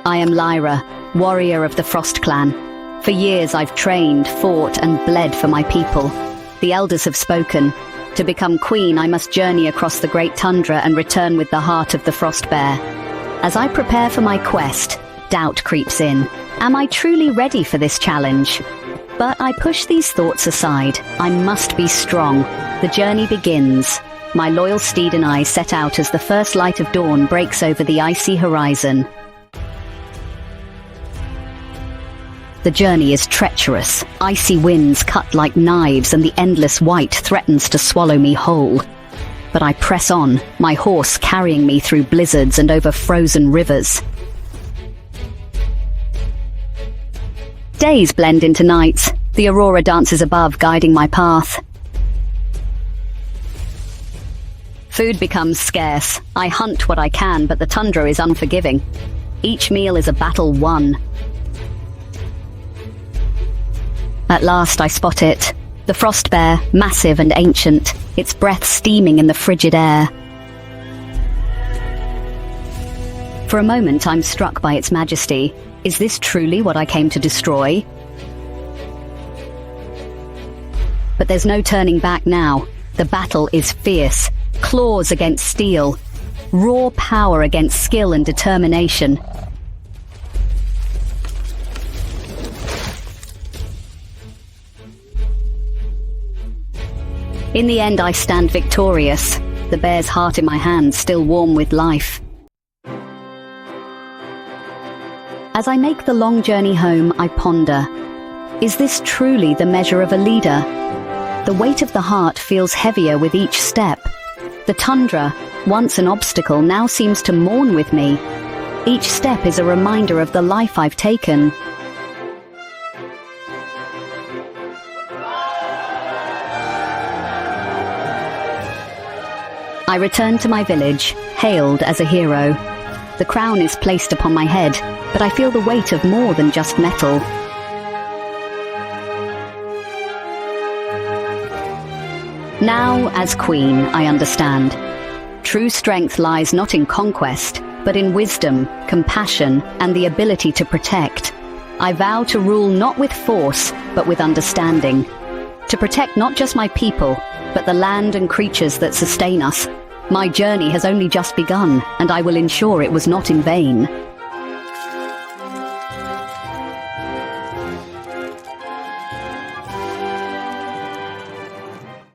I am Lyra, warrior of the Frost Clan. For years I've trained, fought, and bled for my people. The elders have spoken. To become queen, I must journey across the great tundra and return with the heart of the Frost Bear. As I prepare for my quest, doubt creeps in. Am I truly ready for this challenge? But I push these thoughts aside. I must be strong. The journey begins. My loyal steed and I set out as the first light of dawn breaks over the icy horizon. The journey is treacherous. Icy winds cut like knives and the endless white threatens to swallow me whole. But I press on, my horse carrying me through blizzards and over frozen rivers. Days blend into nights. The aurora dances above, guiding my path. Food becomes scarce. I hunt what I can, but the tundra is unforgiving. Each meal is a battle won. At last I spot it. The frost bear, massive and ancient, its breath steaming in the frigid air. For a moment I'm struck by its majesty. Is this truly what I came to destroy? But there's no turning back now. The battle is fierce. Claws against steel. Raw power against skill and determination. In the end, I stand victorious, the bear's heart in my hands still warm with life. As I make the long journey home, I ponder, is this truly the measure of a leader? The weight of the heart feels heavier with each step. The tundra, once an obstacle, now seems to mourn with me. Each step is a reminder of the life I've taken. I return to my village, hailed as a hero. The crown is placed upon my head, but I feel the weight of more than just metal. Now, as queen, I understand. True strength lies not in conquest, but in wisdom, compassion, and the ability to protect. I vow to rule not with force, but with understanding. To protect not just my people, but the land and creatures that sustain us. My journey has only just begun, and I will ensure it was not in vain.